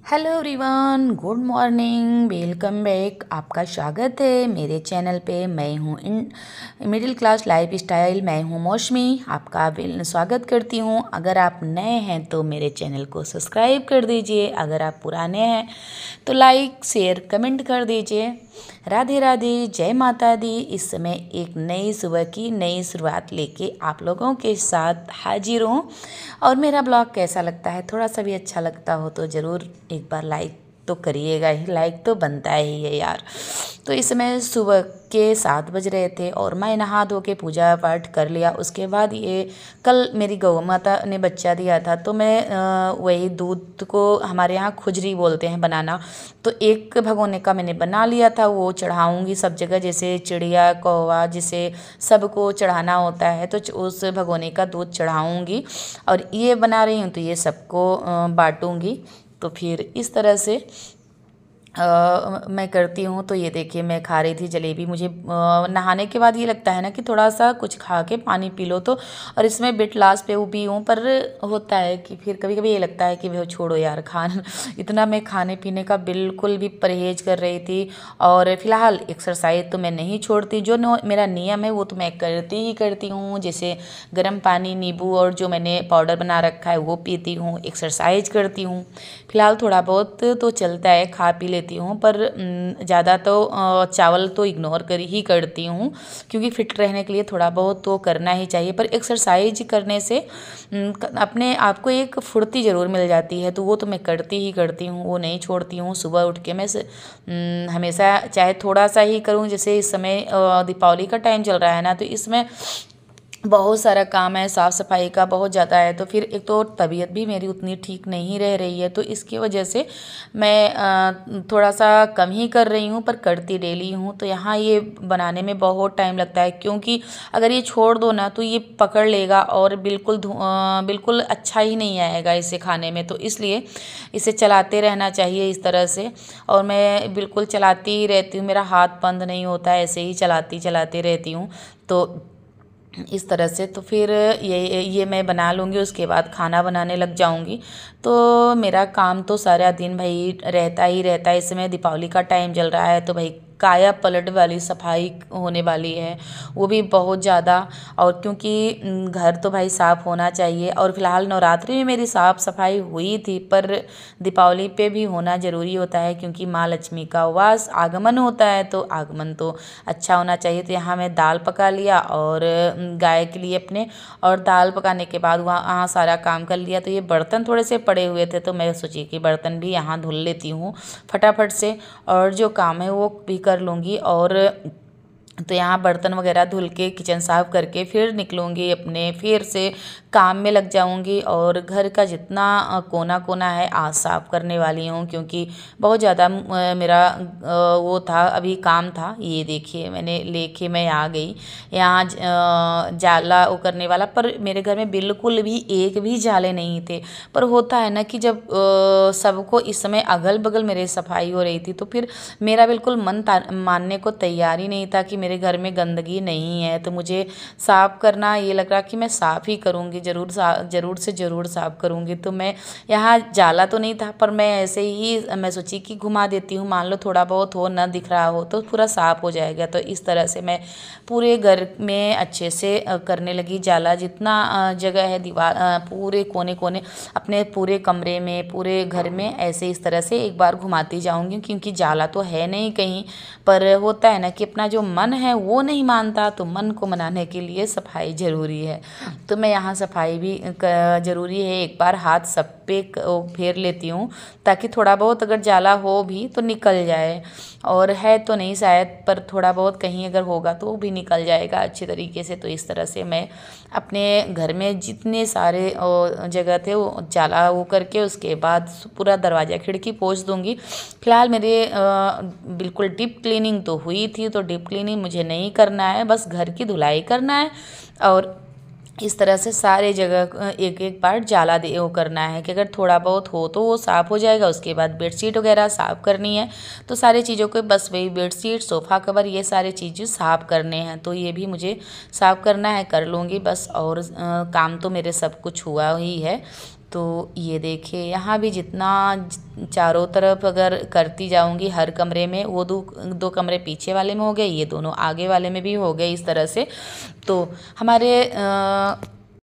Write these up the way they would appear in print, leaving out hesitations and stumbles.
Hello everyone, good morning, welcome back. आपका स्वागत है मेरे चैनल पे। मैं हूँ in middle class life style. मैं हूँ मौसमी, आपका स्वागत करती हूँ। अगर आप नए हैं तो मेरे चैनल को सब्सक्राइब कर दीजिए। अगर आप पुराने हैं तो लाइक शेयर कमेंट कर दीजिए। राधे राधे, जय माता दी। इस समय एक नई सुबह की नई शुरुआत लेके आप लोगों के साथ हाजिर हूँ। और मेरा ब्लॉग कैसा लगता है, थोड़ा सा भी अच्छा लगता हो तो ज़रूर एक बार लाइक तो करिएगा ही। लाइक तो बनता ही है यार। तो इस समय सुबह के 7 बज रहे थे और मैं नहा धो के पूजा पाठ कर लिया। उसके बाद ये कल मेरी गौ माता ने बच्चा दिया था, तो मैं वही दूध को हमारे यहाँ खुजरी बोलते हैं बनाना, तो एक भगोने का मैंने बना लिया था। वो चढ़ाऊँगी सब जगह, जैसे चिड़िया कौवा जिसे सबको चढ़ाना होता है, तो उस भगोने का दूध चढ़ाऊँगी। और ये बना रही हूँ तो ये सबको बांटूँगी। तो फिर इस तरह से मैं करती हूँ। तो ये देखिए मैं खा रही थी जलेबी। मुझे नहाने के बाद ये लगता है ना कि थोड़ा सा कुछ खा के पानी पी लो, तो और इसमें वेट लॉस पे वो भी हूँ, पर होता है कि फिर कभी कभी ये लगता है कि वो छोड़ो यार खाना। इतना मैं खाने पीने का बिल्कुल भी परहेज कर रही थी। और फिलहाल एक्सरसाइज तो मैं नहीं छोड़ती। जो मेरा नियम है वो तो मैं करती ही करती हूँ, जैसे गर्म पानी, नींबू और जो मैंने पाउडर बना रखा है वो पीती हूँ, एक्सरसाइज करती हूँ। फिलहाल थोड़ा बहुत तो चलता है, खा पी लेती हूँ, पर ज़्यादा तो चावल तो इग्नोर कर ही करती हूँ, क्योंकि फिट रहने के लिए थोड़ा बहुत तो करना ही चाहिए। पर एक्सरसाइज करने से अपने आप को एक फुर्ती ज़रूर मिल जाती है, तो वो तो मैं करती ही करती हूँ, वो नहीं छोड़ती हूँ। सुबह उठ के मैं हमेशा चाहे थोड़ा सा ही करूँ। जैसे इस समय दीपावली का टाइम चल रहा है ना, तो इसमें बहुत सारा काम है, साफ़ सफाई का बहुत ज़्यादा है। तो फिर एक तो तबीयत भी मेरी उतनी ठीक नहीं रह रही है, तो इसकी वजह से मैं थोड़ा सा कम ही कर रही हूँ, पर करती डेली हूँ। तो यहाँ ये बनाने में बहुत टाइम लगता है, क्योंकि अगर ये छोड़ दो ना तो ये पकड़ लेगा और बिल्कुल अच्छा ही नहीं आएगा इसे खाने में। तो इसलिए इसे चलाते रहना चाहिए इस तरह से। और मैं बिल्कुल चलाती ही रहती हूँ, मेरा हाथ बंद नहीं होता है, ऐसे ही चलाती रहती हूँ। तो इस तरह से तो फिर ये मैं बना लूँगी, उसके बाद खाना बनाने लग जाऊँगी। तो मेरा काम तो सारा दिन भाई रहता ही रहता है। इस समय दीपावली का टाइम चल रहा है, तो भाई काया पलट वाली सफाई होने वाली है, वो भी बहुत ज़्यादा। और क्योंकि घर तो भाई साफ़ होना चाहिए। और फिलहाल नवरात्रि में मेरी साफ़ सफाई हुई थी, पर दीपावली पे भी होना ज़रूरी होता है, क्योंकि माँ लक्ष्मी का वास आगमन होता है, तो आगमन तो अच्छा होना चाहिए। तो यहाँ मैं दाल पका लिया और गाय के लिए अपने, और दाल पकाने के बाद वहाँ सारा काम कर लिया। तो ये बर्तन थोड़े से पड़े हुए थे, तो मैं सोची कि बर्तन भी यहाँ धुल लेती हूँ फटाफट से, और जो काम है वो भी कर लूँगी। और तो यहाँ बर्तन वगैरह धुल के किचन साफ़ करके फिर निकलूँगी, अपने फिर से काम में लग जाऊँगी। और घर का जितना कोना कोना है आज साफ़ करने वाली हूँ, क्योंकि बहुत ज़्यादा मेरा वो था, अभी काम था। ये देखिए मैंने लेके मैं आ गई यहाँ जाला वो करने वाला, पर मेरे घर में बिल्कुल भी एक भी जाले नहीं थे। पर होता है ना कि जब सबको इस समय अगल बगल मेरे सफाई हो रही थी, तो फिर मेरा बिल्कुल मन मानने को तैयार ही नहीं था कि मेरे घर में गंदगी नहीं है। तो मुझे साफ़ करना ये लग रहा कि मैं साफ़ ही करूँगी, ज़रूर साफ़ करूँगी। तो मैं यहाँ जाला तो नहीं था, पर मैं ऐसे ही मैं सोची कि घुमा देती हूँ, मान लो थोड़ा बहुत हो ना दिख रहा हो तो पूरा साफ़ हो जाएगा। तो इस तरह से मैं पूरे घर में अच्छे से करने लगी। जाला जितना जगह है, दीवार पूरे कोने कोने अपने पूरे कमरे में, पूरे घर में ऐसे इस तरह से एक बार घुमाती जाऊंगी, क्योंकि जाला तो है नहीं कहीं। पर होता है ना कि अपना जो मन है वो नहीं मानता, तो मन को मनाने के लिए सफाई ज़रूरी है। तो मैं यहाँ सफाई भी ज़रूरी है, एक बार हाथ सब पे फेर लेती हूँ, ताकि थोड़ा बहुत अगर जाला हो भी तो निकल जाए। और है तो नहीं शायद, पर थोड़ा बहुत कहीं अगर होगा तो वो भी निकल जाएगा अच्छे तरीके से। तो इस तरह से मैं अपने घर में जितने सारे जगह थे वो जाला वो करके उसके बाद पूरा दरवाज़ा खिड़की पोंछ दूँगी। फिलहाल मेरे बिल्कुल डीप क्लीनिंग तो हुई थी, तो डीप क्लीनिंग मुझे नहीं करना है, बस घर की धुलाई करना है। और इस तरह से सारे जगह एक एक बार जाला दे वो करना है, कि अगर थोड़ा बहुत हो तो वो साफ़ हो जाएगा। उसके बाद बेडशीट वगैरह साफ़ करनी है, तो सारी चीज़ों को बस वही बेडशीट, सोफ़ा कवर, ये सारे चीज़ें साफ़ करने हैं। तो ये भी मुझे साफ़ करना है, कर लूँगी बस। और काम तो मेरे सब कुछ हुआ ही है। तो ये देखिए यहाँ भी जितना चारों तरफ अगर करती जाऊंगी हर कमरे में, वो दो कमरे पीछे वाले में हो गए, ये दोनों आगे वाले में भी हो गए इस तरह से। तो हमारे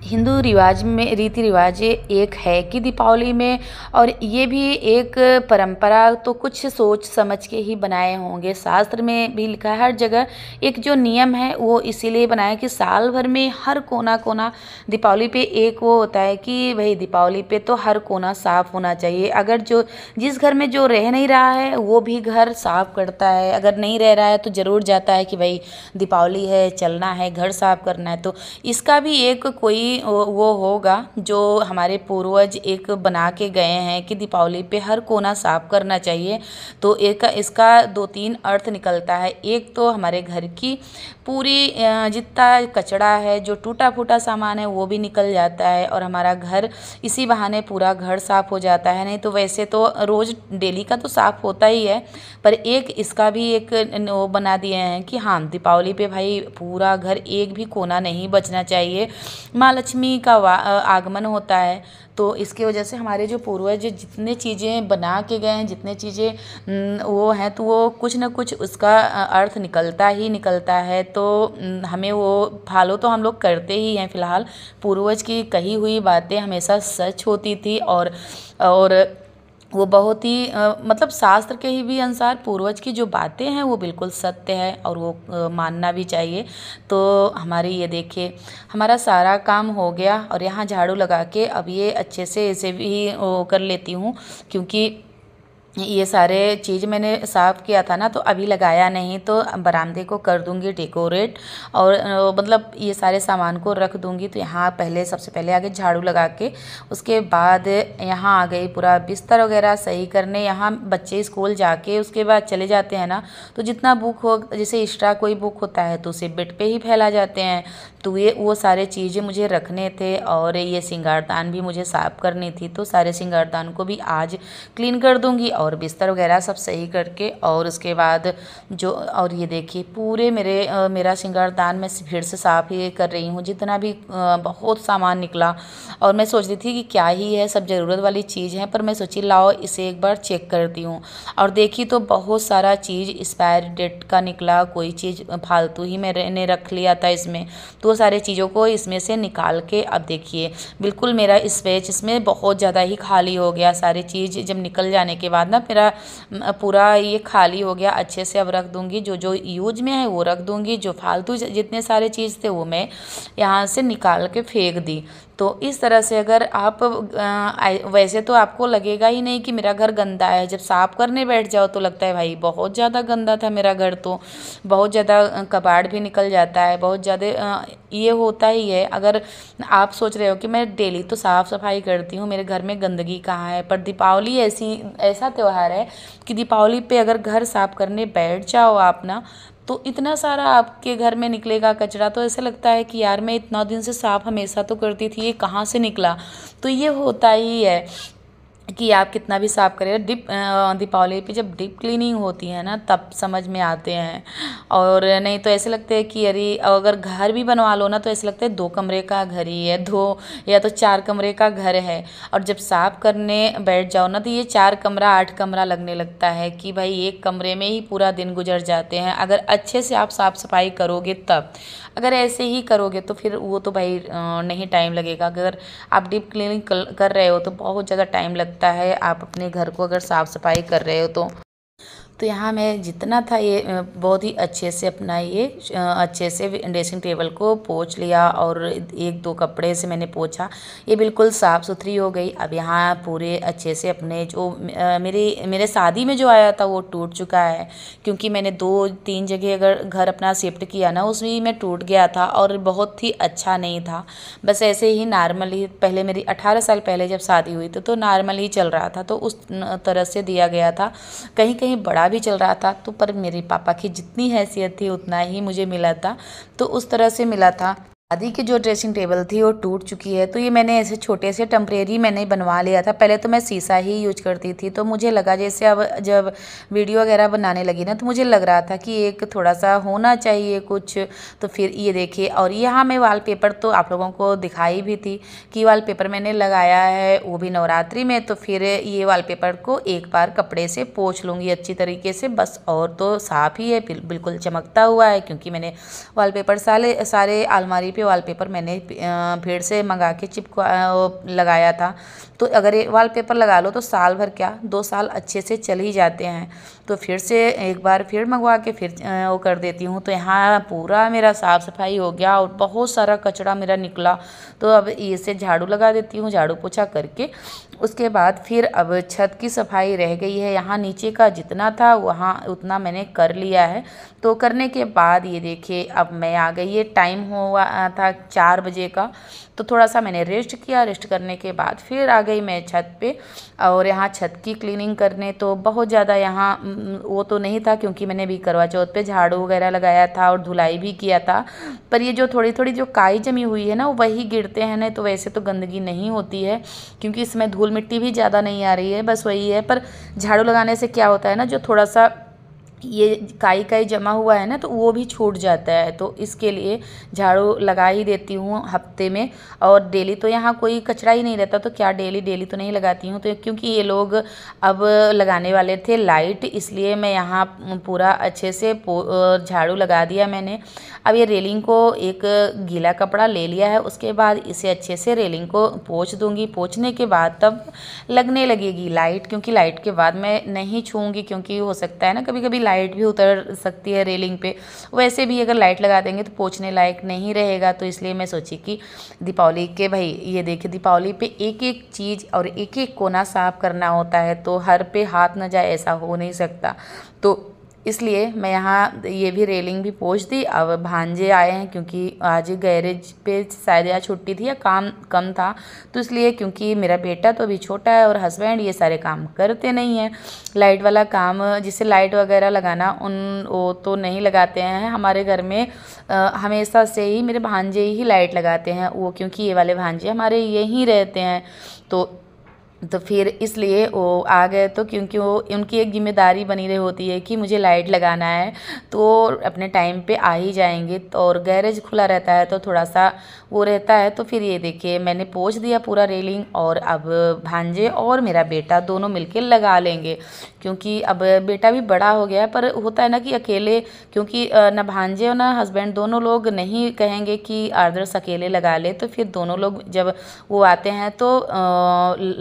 हिंदू रिवाज में रीति रिवाज एक है कि दीपावली में, और ये भी एक परंपरा तो कुछ सोच समझ के ही बनाए होंगे, शास्त्र में भी लिखा है, हर जगह एक जो नियम है वो इसीलिए बनाया कि साल भर में हर कोना कोना दीपावली पे एक वो होता है कि भाई दीपावली पे तो हर कोना साफ होना चाहिए। अगर जो जिस घर में जो रह नहीं रहा है वो भी घर साफ करता है, अगर नहीं रह रहा है तो ज़रूर जाता है कि भाई दीपावली है, चलना है, घर साफ करना है। तो इसका भी एक कोई वो होगा जो हमारे पूर्वज एक बना के गए हैं कि दीपावली पे हर कोना साफ करना चाहिए। तो एक इसका दो तीन अर्थ निकलता है। एक तो हमारे घर की पूरी जितना कचरा है, जो टूटा फूटा सामान है वो भी निकल जाता है, और हमारा घर इसी बहाने पूरा घर साफ हो जाता है। नहीं तो वैसे तो रोज़ डेली का तो साफ होता ही है, पर एक इसका भी एक वो बना दिए हैं कि हाँ दीपावली पे भाई पूरा घर एक भी कोना नहीं बचना चाहिए। माँ लक्ष्मी का आगमन होता है, तो इसकी वजह से हमारे जो पूर्वज जितने चीज़ें बना के गए हैं, जितने चीज़ें वो हैं, तो वो कुछ ना कुछ उसका अर्थ निकलता ही निकलता है। तो हमें वो फॉलो तो हम लोग करते ही हैं। फ़िलहाल पूर्वज की कही हुई बातें हमेशा सच होती थी, और वो बहुत ही मतलब शास्त्र के ही भी अनुसार पूर्वज की जो बातें हैं वो बिल्कुल सत्य है, और वो मानना भी चाहिए। तो हमारी ये देखिए हमारा सारा काम हो गया, और यहाँ झाड़ू लगा के अब ये अच्छे से इसे भी वो कर लेती हूँ, क्योंकि ये सारे चीज़ मैंने साफ़ किया था ना, तो अभी लगाया नहीं, तो बरामदे को कर दूंगी डेकोरेट, और मतलब ये सारे सामान को रख दूंगी। तो यहाँ पहले सबसे पहले आगे झाड़ू लगा के उसके बाद यहाँ आ गई पूरा बिस्तर वगैरह सही करने। यहाँ बच्चे स्कूल जाके उसके बाद चले जाते हैं ना, तो जितना बुक हो, जैसे एक्स्ट्रा कोई बुक होता है तो उसे बेड पे ही फैला जाते हैं। तो ये वो सारे चीज़ें मुझे रखने थे, और ये सिंगारदान भी मुझे साफ़ करनी थी, तो सारे सिंगारदान को भी आज क्लीन कर दूंगी, और बिस्तर वगैरह सब सही करके, और उसके बाद जो, और ये देखिए पूरे मेरा सिंगारदान मैं फिर से साफ़ ही कर रही हूँ। जितना भी बहुत सामान निकला, और मैं सोच रही थी कि क्या ही है, सब ज़रूरत वाली चीज़ है, पर मैं सोची लाओ इसे एक बार चेक करती हूँ। और देखी तो बहुत सारा चीज़ एक्सपायर डेट का निकला, कोई चीज़ फालतू ही मैंने रख लिया था इसमें। तो वो सारे चीज़ों को इसमें से निकाल के अब देखिए बिल्कुल मेरा स्पेस इसमें बहुत ज़्यादा ही खाली हो गया। सारी चीज़ जब निकल जाने के बाद ना मेरा पूरा ये खाली हो गया अच्छे से। अब रख दूंगी, जो जो यूज में है वो रख दूंगी, जो फालतू जितने सारे चीज़ थे वो मैं यहाँ से निकाल के फेंक दी। तो इस तरह से अगर आप वैसे तो आपको लगेगा ही नहीं कि मेरा घर गंदा है, जब साफ़ करने बैठ जाओ तो लगता है भाई बहुत ज़्यादा गंदा था मेरा घर, तो बहुत ज़्यादा कबाड़ भी निकल जाता है, बहुत ज़्यादा ये होता ही है। अगर आप सोच रहे हो कि मैं डेली तो साफ़ सफाई करती हूँ, मेरे घर में गंदगी कहाँ है, पर दीपावली ऐसा त्यौहार है कि दीपावली पे अगर घर साफ़ करने बैठ जाओ आप ना, तो इतना सारा आपके घर में निकलेगा कचरा, तो ऐसे लगता है कि यार मैं इतना दिन से साफ़ हमेशा तो करती थी, ये कहाँ से निकला। तो ये होता ही है कि आप कितना भी साफ़ करें, दीपावली पे जब डीप क्लीनिंग होती है ना तब समझ में आते हैं। और नहीं तो ऐसे लगते हैं कि अरे अगर घर भी बनवा लो ना तो ऐसे लगता है 2 कमरे का घर ही है, 2 या तो 4 कमरे का घर है। और जब साफ़ करने बैठ जाओ ना तो ये 4 कमरा 8 कमरा लगने लगता है कि भाई एक कमरे में ही पूरा दिन गुजर जाते हैं, अगर अच्छे से आप साफ़ सफाई करोगे तब। अगर ऐसे ही करोगे तो फिर वो तो भाई नहीं टाइम लगेगा। अगर आप डीप क्लीनिंग कर रहे हो तो बहुत ज़्यादा टाइम लगता है, आप अपने घर को अगर साफ़ सफाई कर रहे हो तो यहाँ मैं जितना था ये बहुत ही अच्छे से अपना ये अच्छे से ड्रेसिंग टेबल को पोंछ लिया, और 1-2 कपड़े से मैंने पोंछा, ये बिल्कुल साफ़ सुथरी हो गई। अब यहाँ पूरे अच्छे से अपने जो मेरे शादी में जो आया था वो टूट चुका है, क्योंकि मैंने 2-3 जगह अगर घर अपना शिफ्ट किया ना उसमें मैं टूट गया था, और बहुत ही अच्छा नहीं था। बस ऐसे ही नॉर्मल ही, पहले मेरी 18 साल पहले जब शादी हुई थी तो नॉर्मल ही चल रहा था, तो उस तरह से दिया गया था। कहीं कहीं बड़ा भी चल रहा था, तो पर मेरे पापा की जितनी हैसियत थी उतना ही मुझे मिला था, तो उस तरह से मिला था। शादी की जो ड्रेसिंग टेबल थी वो टूट चुकी है, तो ये मैंने ऐसे छोटे से टेम्परेरी मैंने बनवा लिया था। पहले तो मैं शीशा ही यूज करती थी, तो मुझे लगा जैसे अब जब वीडियो वगैरह बनाने लगी ना, तो मुझे लग रहा था कि एक थोड़ा सा होना चाहिए कुछ। तो फिर ये देखिए, और यहाँ मैं वॉलपेपर तो आप लोगों को दिखाई भी थी कि वॉलपेपर मैंने लगाया है, वो भी नवरात्रि में। तो फिर ये वॉलपेपर को एक बार कपड़े से पोंछ लूँगी अच्छी तरीके से बस, और तो साफ़ ही है, बिल्कुल चमकता हुआ है, क्योंकि मैंने वॉलपेपर सारे अलमारी वॉलपेपर मैंने भीड़ से मंगा के लगाया था। तो अगर ये वॉलपेपर लगा लो तो साल भर क्या 2 साल अच्छे से चल ही जाते हैं। तो फिर से एक बार फिर मंगवा के फिर वो कर देती हूँ। तो यहाँ पूरा मेरा साफ़ सफाई हो गया और बहुत सारा कचरा मेरा निकला। तो अब इसे झाड़ू लगा देती हूँ, झाड़ू पोछा करके उसके बाद फिर अब छत की सफाई रह गई है। यहाँ नीचे का जितना था वहाँ उतना मैंने कर लिया है। तो करने के बाद ये देखिए अब मैं आ गई, ये टाइम हुआ था 4 बजे का। तो थोड़ा सा मैंने रेस्ट किया, रेस्ट करने के बाद फिर आ गई मैं छत पे, और यहाँ छत की क्लीनिंग करने। तो बहुत ज़्यादा यहाँ वो तो नहीं था, क्योंकि मैंने भी करवा चौथ पे झाड़ू वगैरह लगाया था और धुलाई भी किया था। पर ये जो थोड़ी थोड़ी जो काई जमी हुई है ना, वही गिरते हैं, नहीं तो वैसे तो गंदगी नहीं होती है, क्योंकि इसमें धूल मिट्टी भी ज़्यादा नहीं आ रही है, बस वही है। पर झाड़ू लगाने से क्या होता है ना, जो थोड़ा सा ये काई जमा हुआ है ना, तो वो भी छूट जाता है। तो इसके लिए झाड़ू लगा ही देती हूँ हफ्ते में। और डेली तो यहाँ कोई कचरा ही नहीं रहता, तो क्या डेली तो नहीं लगाती हूँ। तो क्योंकि ये लोग अब लगाने वाले थे लाइट, इसलिए मैं यहाँ पूरा अच्छे से झाड़ू लगा दिया मैंने। अब ये रेलिंग को एक गीला कपड़ा ले लिया है, उसके बाद इसे अच्छे से रेलिंग को पोंछ दूँगी। पोंछने के बाद तब लगने लगेगी लाइट, क्योंकि लाइट के बाद मैं नहीं छूँगी, क्योंकि हो सकता है ना कभी कभी लाइट भी उतर सकती है रेलिंग पे। वैसे भी अगर लाइट लगा देंगे तो पोंछने लायक नहीं रहेगा। तो इसलिए मैं सोची कि दीपावली के भाई ये देखिए, दीपावली पे एक एक चीज़ और एक एक कोना साफ करना होता है, तो हर पे हाथ न जाए ऐसा हो नहीं सकता। तो इसलिए मैं यहाँ ये भी रेलिंग भी पोंछ दी। अब भांजे आए हैं, क्योंकि आज गैरेज पे शायद या छुट्टी थी या काम कम था, तो इसलिए क्योंकि मेरा बेटा तो अभी छोटा है और हस्बैंड ये सारे काम करते नहीं हैं। लाइट वाला काम जिसे लाइट वगैरह लगाना वो तो नहीं लगाते हैं हमारे घर में। हमेशा से ही मेरे भांजे ही लाइट लगाते हैं वो, क्योंकि ये वाले भांजे हमारे यहीं रहते हैं। तो फिर इसलिए वो आ गए, तो क्योंकि वो उनकी एक जिम्मेदारी बनी रही होती है कि मुझे लाइट लगाना है, तो अपने टाइम पे आ ही जाएंगे। तो और गैरेज खुला रहता है तो थोड़ा सा वो रहता है। तो फिर ये देखिए मैंने पोंछ दिया पूरा रेलिंग, और अब भांजे और मेरा बेटा दोनों मिलके लगा लेंगे, क्योंकि अब बेटा भी बड़ा हो गया है। पर होता है ना कि अकेले, क्योंकि ना भांजे और ना हस्बैंड दोनों लोग नहीं कहेंगे कि आदर्श अकेले लगा ले, तो फिर दोनों लोग जब वो आते हैं तो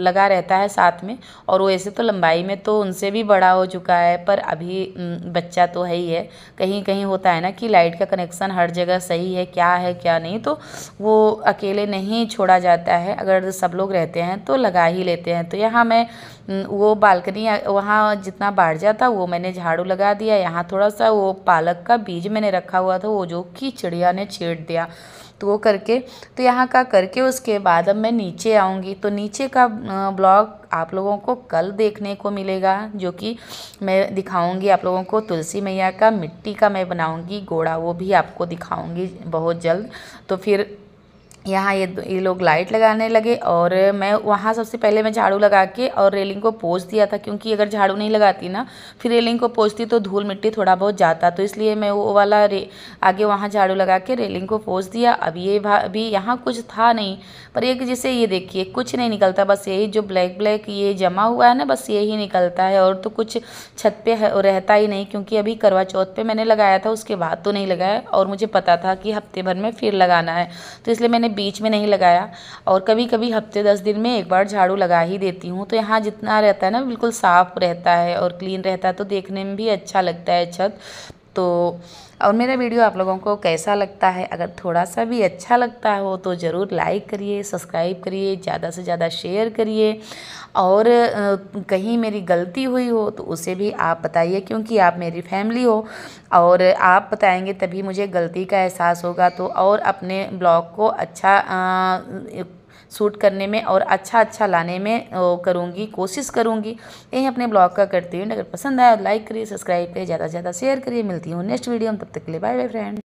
लगा रहता है साथ में। और वो ऐसे तो लंबाई में तो उनसे भी बड़ा हो चुका है, पर अभी बच्चा तो है ही है। कहीं कहीं होता है ना कि लाइट का कनेक्शन हर जगह सही है क्या नहीं, तो वो अकेले नहीं छोड़ा जाता है, अगर सब लोग रहते हैं तो लगा ही लेते हैं। तो यहाँ मैं वो बालकनी वहाँ जितना बाढ़ जाता वो मैंने झाड़ू लगा दिया। यहाँ थोड़ा सा वो पालक का बीज मैंने रखा हुआ था, वो जो कि चिड़िया ने छेड़ दिया, तो वो करके तो यहाँ का करके उसके बाद अब मैं नीचे आऊँगी। तो नीचे का ब्लॉग आप लोगों को कल देखने को मिलेगा, जो कि मैं दिखाऊंगी आप लोगों को तुलसी मैया का मिट्टी का मैं बनाऊंगी घोड़ा, वो भी आपको दिखाऊंगी बहुत जल्द। तो फिर यहाँ ये लोग लाइट लगाने लगे, और मैं वहाँ सबसे पहले मैं झाड़ू लगा के और रेलिंग को पोंछ दिया था, क्योंकि अगर झाड़ू नहीं लगाती ना फिर रेलिंग को पोंछती तो धूल मिट्टी थोड़ा बहुत जाता। तो इसलिए मैं वो वाला आगे वहाँ झाड़ू लगा के रेलिंग को पोंछ दिया। अब ये अभी यहाँ कुछ था नहीं, पर एक जैसे ये देखिए कुछ नहीं निकलता, बस यही जो ब्लैक ये जमा हुआ है ना, बस यही निकलता है, और तो कुछ छत पे रहता ही नहीं। क्योंकि अभी करवा चौथ पे मैंने लगाया था, उसके बाद तो नहीं लगाया, और मुझे पता था कि हफ्ते भर में फिर लगाना है, तो इसलिए मैंने बीच में नहीं लगाया। और कभी कभी हफ्ते 10 दिन में एक बार झाड़ू लगा ही देती हूँ। तो यहाँ जितना रहता है ना बिल्कुल साफ़ रहता है और क्लीन रहता है, तो देखने में भी अच्छा लगता है छत। तो और मेरा वीडियो आप लोगों को कैसा लगता है, अगर थोड़ा सा भी अच्छा लगता हो तो ज़रूर लाइक करिए, सब्सक्राइब करिए, ज़्यादा से ज़्यादा शेयर करिए। और कहीं मेरी गलती हुई हो तो उसे भी आप बताइए, क्योंकि आप मेरी फैमिली हो, और आप बताएंगे तभी मुझे गलती का एहसास होगा। तो और अपने ब्लॉग को अच्छा शूट करने में और अच्छा लाने में करूँगी, कोशिश करूँगी। यही अपने ब्लॉग का करती हूँ। अगर पसंद आया तो लाइक करिए, सब्सक्राइब करिए, ज़्यादा से ज़्यादा शेयर करिए। मिलती हूँ नेक्स्ट वीडियो में, तब तक के लिए बाय बाय फ्रेंड।